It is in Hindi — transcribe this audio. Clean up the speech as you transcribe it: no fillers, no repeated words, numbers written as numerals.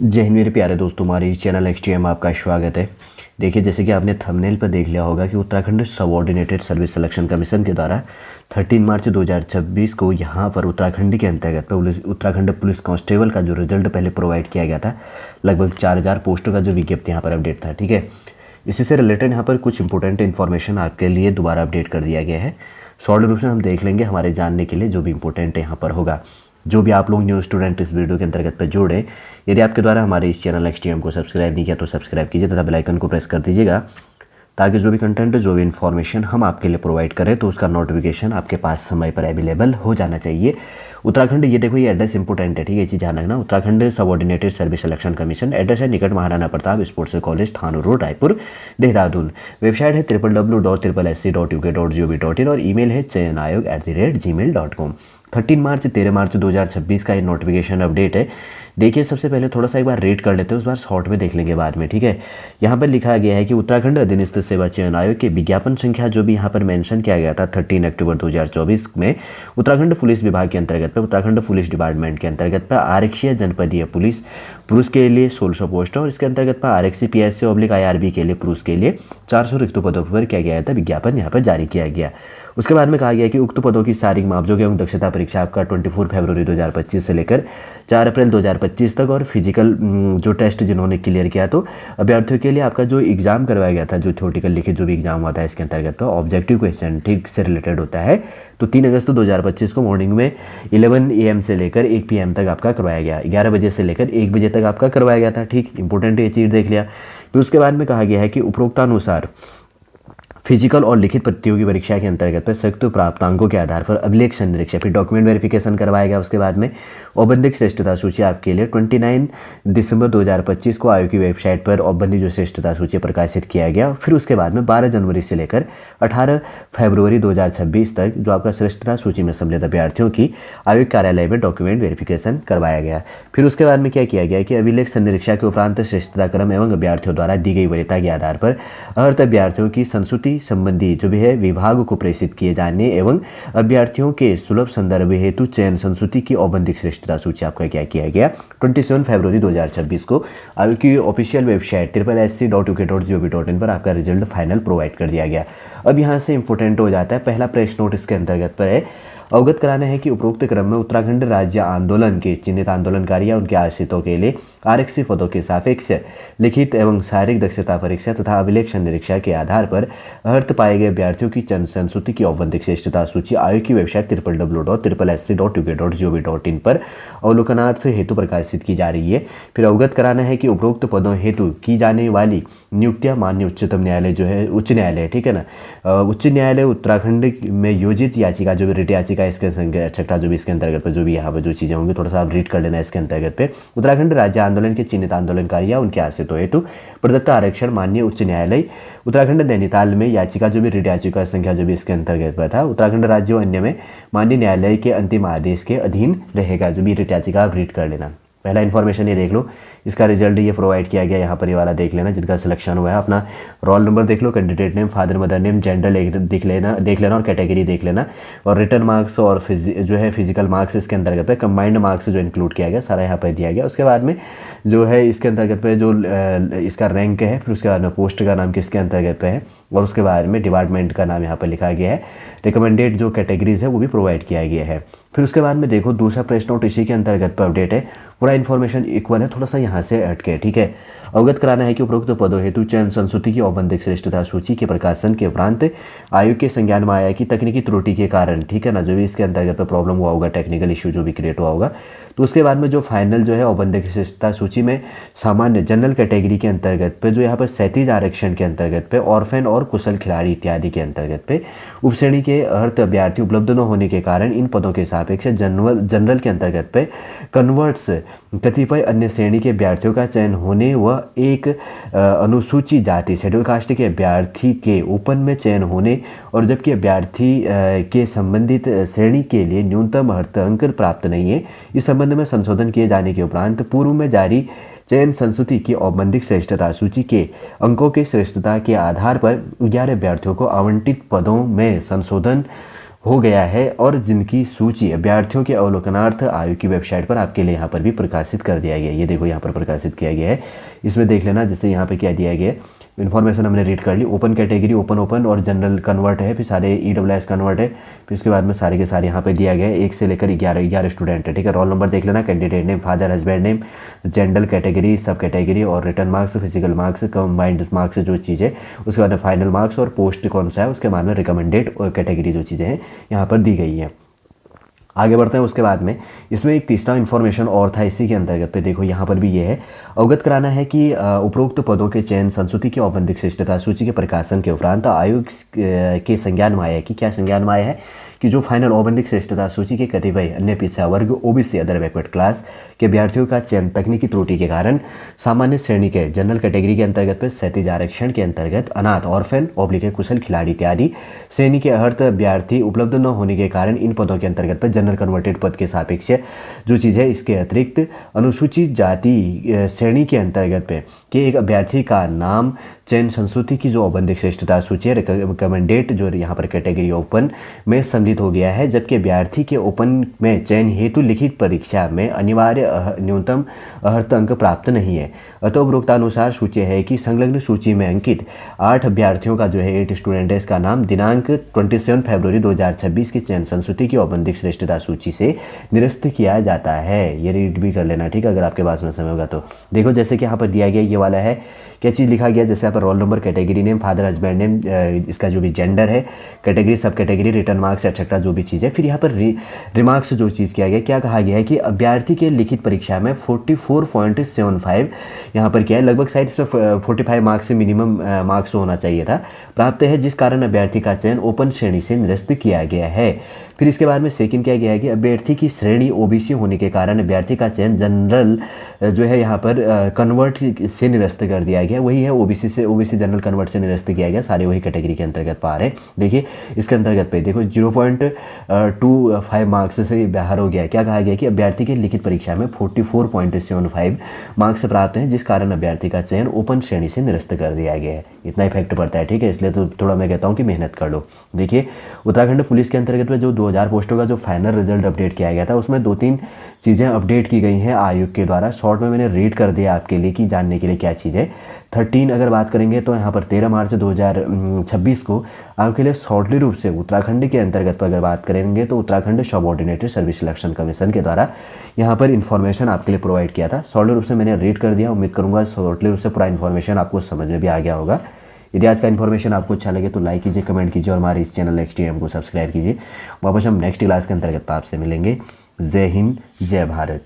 जय हिंद मेरे प्यारे दोस्तों, हमारे इस चैनल एक्सटीएम में आपका स्वागत है। देखिए, जैसे कि आपने थंबनेल पर देख लिया होगा कि Uttarakhand subordinated service selection commission के द्वारा 13 मार्च 2026 को यहाँ पर उत्तराखंड के अंतर्गत पर उत्तराखंड पुलिस कांस्टेबल का जो रिजल्ट पहले प्रोवाइड किया गया था, लगभग 4000 पोस्टों का जो विज्ञप्ति यहाँ पर अपडेट था। ठीक है, इसी से रिलेटेड यहाँ पर कुछ इंपॉर्टेंट इन्फॉर्मेशन आपके लिए दोबारा अपडेट कर दिया गया है। शॉर्ट रूप से हम देख लेंगे हमारे जानने के लिए जो भी इंपॉर्टेंट यहाँ पर होगा। जो भी आप लोग न्यू स्टूडेंट इस वीडियो के अंतर्गत पर जुड़े, यदि आपके द्वारा हमारे इस चैनल एक्सटीएम को सब्सक्राइब नहीं किया तो सब्सक्राइब कीजिए तथा बेल आइकन को प्रेस कर दीजिएगा, ताकि जो भी कंटेंट, जो भी इन्फॉर्मेशन हम आपके लिए प्रोवाइड करें तो उसका नोटिफिकेशन आपके पास समय पर अवेलेबल हो जाना चाहिए। उत्तराखंड, ये देखो, ये एड्रेस इंपॉर्टेंट है। ठीक है, ये चीज़ ध्यान रखना। Uttarakhand subordinated service selection commission, address है निकट Maharana Pratap sports college, Thanu road, Raipur, Dehradun. Website है www.sssc.uk.gov.in और ईमेल है chayanayog@gmail.com। 13 मार्च 2026 का ये नोटिफिकेशन अपडेट है। देखिए, सबसे पहले थोड़ा सा एक बार रीड कर लेते हैं, उस बार शॉर्ट में देख लेंगे बाद में। ठीक है, यहाँ पर लिखा गया है कि उत्तराखंड अधीनस्थ सेवा चयन आयोग के विज्ञापन संख्या जो भी यहाँ पर मेंशन किया गया था 13 अक्टूबर 2024 में उत्तराखंड पुलिस विभाग के अंतर्गत पर, उत्तराखंड पुलिस डिपार्टमेंट के अंतर्गत पर आरक्षीय जनपदीय पुलिस पुरुष के लिए 1600 पोस्ट और इसके अंतर्गत पर आरक्षी PSC / IRB के लिए पुरुष के लिए 400 रिक्त पदों पर किया गया था। विज्ञापन यहाँ पर जारी किया गया। उसके बाद में कहा गया कि उक्त पदों की शारीरिक मापजोग एवं दक्षता परीक्षा आपका 24 फरवरी 2025 से लेकर 4 अप्रैल 2025 तक, और फिजिकल जो टेस्ट जिन्होंने क्लियर किया तो अभ्यर्थियों के लिए आपका जो एग्जाम करवाया गया था, जो थ्योरेटिकल लिखित जो भी एग्जाम होता है इसके अंतर्गत तो ऑब्जेक्टिव क्वेश्चन ठीक से रिलेटेड होता है, तो 3 अगस्त 2025 को मॉर्निंग में 11 AM से लेकर 1 PM तक आपका करवाया गया। 11 बजे से लेकर 1 बजे तक आपका करवाया गया था। ठीक, इंपॉर्टेंट ये चीज़ देख लिया। फिर उसके बाद में कहा गया है कि उपरोक्तानुसार फिजिकल और लिखित प्रतियोगी परीक्षा के अंतर्गत पर संयुक्त प्राप्तांकों के आधार पर अभिलेख संरक्षा, फिर डॉक्यूमेंट वेरिफिकेशन करवाया गया। उसके बाद में औपबंधिक श्रेष्ठता सूची आपके लिए 29 दिसंबर 2025 को आयोग की वेबसाइट पर औपबंधिक जो श्रेष्ठता सूची प्रकाशित किया गया। फिर उसके बाद में 12 जनवरी से लेकर 18 फरवरी 2026 तक जो आपका श्रेष्ठता सूची में सम्मिलित अभ्यर्थियों की आयोग कार्यालय में डॉक्यूमेंट वेरिफिकेशन करवाया गया। फिर उसके बाद में क्या किया गया कि अभिलेख संरक्षा के उपरांत श्रेष्ठता क्रम एवं अभ्यर्थियों द्वारा दी गई वरीयता के आधार पर अर्थ अभ्यर्थियों की संस्तुति संबंधी जो भी है विभाग को प्रेषित किए जाने एवं अभ्यर्थियों के सुलभ संदर्भ हेतु चयन संस्तुति की औपबंधिक श्रेष्ठता सूची आपका क्या किया गया 27 फरवरी 2026 को आयोग की ऑफिशियल वेबसाइट SSC.uk.gov.in पर आपका रिजल्ट फाइनल प्रोवाइड कर दिया गया। अब यहाँ से इंपॉर्टेंट हो जाता है पहला प्रेस नोट इसके अंतर्गत पर है, अवगत कराना है कि उपरोक्त क्रम में उत्तराखंड राज्य आंदोलन के चिन्हित आंदोलनकारी या उनके आश्रितों के लिए आरक्षी पदों के सापेक्ष लिखित एवं शारीरिक दक्षता परीक्षा तथा अभिलेख संरक्षा के आधार पर अर्थ पाए गए अभ्यर्थियों की चयन संस्तुति की औपबंधिक श्रेष्ठता सूची आयोग की वेबसाइट www.sssc.uk.gov.in पर अवलोकनार्थ हेतु प्रकाशित की जा रही है। फिर अवगत कराना है कि उपरोक्त पदों हेतु की जाने वाली नियुक्तियां माननीय उच्चतम न्यायालय जो है उच्च न्यायालय, ठीक है ना, उच्च न्यायालय उत्तराखंड में योजित याचिका जो भी रिट याचिका इसके एक्सेट्रा जो भी इसके अंतर्गत पर जो भी यहाँ पर जो चीज़ें होंगी थोड़ा सा आप रीड कर लेना इसके अंतर्गत पे। उत्तराखंड राज्य आंदोलन के चिन्हित आंदोलनकारी या उनके आश्रितों हेतु प्रदत्त आरक्षण माननीय उच्च न्यायालय उत्तराखंड नैनीताल में याचिका जो भी रिट याचिका संख्या जो भी इसके अंतर्गत पर था उत्तराखंड राज्य और अन्य में माननीय न्यायालय के अंतिम आदेश के अधीन रहेगा। जो भी रिट याचिका आप रीड कर लेना। पहला इन्फॉर्मेशन ये देख लो, इसका रिजल्ट ये प्रोवाइड किया गया, यहाँ पर ये वाला देख लेना जिनका सिलेक्शन हुआ है। अपना रोल नंबर देख लो, candidate name, father mother name, gender देख लेना और कैटेगरी देख लेना, और रिटर्न मार्क्स और जो है फिजिकल मार्क्स इसके अंतर्गत पे कंबाइंड मार्क्स जो इंक्लूड किया गया सारा यहाँ पर दिया गया। उसके बाद में जो है इसके अंतर्गत पे जो इसका रैंक है, फिर उसके बाद में पोस्ट का नाम किसके अंतर्गत पे है, और उसके बाद में डिपार्टमेंट का नाम यहाँ पर लिखा गया है। रिकमेंडेड जो कैटेगरीज है वो भी प्रोवाइड किया गया है। फिर उसके बाद में देखो दूसरा प्रेस नोट इसी के अंतर्गत पर अपडेट है, पूरा इन्फॉर्मेशन इक्वल है, थोड़ा सा यहाँ से हटके। ठीक है, अवगत कराना है कि उपरोक्त पदों हेतु चयन संस्तुति की औपबंधिक श्रेष्ठता सूची के प्रकाशन के उपरांत आयोग के संज्ञान में आया कि तकनीकी त्रुटि के कारण, ठीक है ना, जो भी इसके अंतर्गत पर प्रॉब्लम हुआ होगा, टेक्निकल इश्यू जो भी क्रिएट हुआ होगा, तो उसके बाद में जो फाइनल जो है औपबंधिक श्रेष्ठता सूची में सामान्य जनरल कैटेगरी के अंतर्गत पे जो यहाँ पर 37 आरक्षण के अंतर्गत पे ऑर्फेन और कुशल खिलाड़ी इत्यादि के अंतर्गत पे उपश्रेणी के अर्थ अभ्यर्थी उपलब्ध न होने के कारण इन पदों के सापेक्ष जनरल के अंतर्गत पे कन्वर्ट्स कतिपय अन्य श्रेणी के अभ्यर्थियों का चयन होने व एक अनुसूची जाति शेड्यूल कास्ट के अभ्यर्थी के ओपन में चयन होने, और जबकि अभ्यर्थी के संबंधित श्रेणी के लिए न्यूनतम अर्थ अंक प्राप्त नहीं है, इस संबंध में संशोधन किए जाने के उपरांत पूर्व में जारी चयन संस्तुति की औपबंधिक श्रेष्ठता सूची के अंकों की श्रेष्ठता के आधार पर 11 अभ्यर्थियों को आवंटित पदों में संशोधन हो गया है और जिनकी सूची अभ्यर्थियों के अवलोकनार्थ आयोग की वेबसाइट पर आपके लिए यहाँ पर भी प्रकाशित कर दिया गया है। ये देखो यहाँ पर प्रकाशित किया गया है, इसमें देख लेना। जैसे यहाँ पर क्या दिया गया है, इन्फॉर्मेशन हमने रीड कर ली। ओपन कैटेगरी ओपन और जनरल कन्वर्ट है, फिर सारे EWS कन्वर्ट है, फिर उसके बाद में सारे के सारे यहाँ पे दिया गया है। 1 से लेकर 11 स्टूडेंट है, ठीक है। रोल नंबर देख लेना, candidate name, father husband name, general category, सब कैटेगरी और return marks, physical marks, combined marks जो चीज़ है, उसके बाद में फाइनल मार्क्स और पोस्ट कौन सा है, उसके बाद में रिकमेंडेड कैटेगरी जो चीज़ें हैं यहाँ पर दी गई हैं। आगे बढ़ते हैं। उसके बाद में इसमें एक तीसरा इन्फॉर्मेशन और था इसी के अंतर्गत पे, देखो यहाँ पर भी ये है, अवगत कराना है कि उपरोक्त पदों के चयन संस्तुति की औपबंधिक श्रेष्ठता सूची के प्रकाशन के उपरांत आयोग के संज्ञान में आया है कि क्या संज्ञान में आया है कि जो फाइनल औपबंधिक श्रेष्ठता सूची के कतिपय अन्य पिछड़ा वर्ग OBC अदर बैकवर्ड क्लास के अभ्यर्थियों का चयन तकनीकी त्रुटि के कारण सामान्य श्रेणी के जनरल कैटेगरी के अंतर्गत पे 37 आरक्षण के अंतर्गत अनाथ, ऑर्फेन, ओब्लिक कुशल खिलाड़ी इत्यादि श्रेणी के अर्थ अभ्यर्थी उपलब्ध न होने के कारण इन पदों के अंतर्गत पे जनरल कन्वर्टेड पद के सापेक्ष जो चीज़ है, इसके अतिरिक्त अनुसूचित जाति श्रेणी के अंतर्गत पे कि एक अभ्यर्थी का नाम चयन संस्तुति की जो औपबंधिक श्रेष्ठता सूची है, रिकमेंडेड जो यहाँ पर कैटेगरी ओपन में सम्मिलित हो गया है, जबकि अभ्यर्थी के ओपन में चयन हेतु लिखित परीक्षा में अनिवार्य न्यूनतम अर्हता अंक प्राप्त नहीं है। अतः उपरोक्तानुसार सूची है कि संलग्न सूची में अंकित 8 अभ्यर्थियों का जो है 8 स्टूडेंट है, इसका नाम दिनांक 27 फरवरी 2026 की चयन संस्तुति की औपबंधिक श्रेष्ठता सूची से निरस्त किया जाता है। ये रीड भी कर लेना, ठीक है, अगर आपके पास में समय होगा तो। देखो जैसे कि यहाँ पर दिया गया ये वाला है, क्या चीज़ लिखा गया, जैसे यहाँ पर roll number, category name, father husband name, इसका जो भी जेंडर है, कैटेगरी, सब कैटेगरी, रिटर्न मार्क्स एक्सेट्रा जो भी चीज़ है। फिर यहाँ पर रिमार्क्स जो चीज़ किया गया, क्या कहा गया है कि अभ्यर्थी के लिखित परीक्षा में 44.75 यहाँ पर क्या है, लगभग शायद इसमें 45 मार्क्स से मिनिमम मार्क्स होना चाहिए था, प्राप्त है, जिस कारण अभ्यर्थी का चयन ओपन श्रेणी से निरस्त किया गया है। फिर इसके बाद में सेकंड क्या गया है कि अभ्यर्थी की श्रेणी OBC होने के कारण अभ्यर्थी का चयन जनरल जो है यहाँ पर कन्वर्ट से निरस्त कर दिया गया। वही है OBC जनरल कन्वर्ट से निरस्त किया गया, सारे वही कैटेगरी के अंतर्गत पा रहे। देखिए इसके अंतर्गत पे देखो 0.25 मार्क्स से बाहर हो गया। क्या कहा गया कि अभ्यर्थी की लिखित परीक्षा में 44.75 मार्क्स प्राप्त हैं, जिस कारण अभ्यर्थी का चयन ओपन श्रेणी से निरस्त कर दिया गया है। इतना इफेक्ट पड़ता है, ठीक है, इसलिए तो थोड़ा मैं कहता हूँ कि मेहनत कर लो। देखिए उत्तराखंड पुलिस के अंतर्गत में जो 2000 पोस्टों का जो फाइनल रिजल्ट अपडेट किया गया था, उसमें 2-3 चीज़ें अपडेट की गई हैं आयोग के द्वारा। शॉर्ट में मैंने रीड कर दिया आपके लिए कि जानने के लिए क्या चीज़ है। 13 अगर बात करेंगे तो यहाँ पर 13 मार्च 2026 को आपके लिए शॉर्टली रूप से उत्तराखंड के अंतर्गत पर अगर बात करेंगे तो Uttarakhand subordinated service selection commission के द्वारा यहाँ पर इन्फॉर्मेशन आपके लिए प्रोवाइड किया था। शॉर्टली रूप से मैंने रीड कर दिया, उम्मीद करूँगा शॉर्टली रूप से पूरा इन्फॉर्मेशन आपको समझ में भी आ गया होगा। यदि आज का इन्फॉर्मेशन आपको अच्छा लगे तो लाइक कीजिए, कमेंट कीजिए और हमारे इस चैनल XTM को सब्सक्राइब कीजिए। वापस हम नेक्स्ट क्लास के अंतर्गत आपसे मिलेंगे। जय हिंद, जय भारत।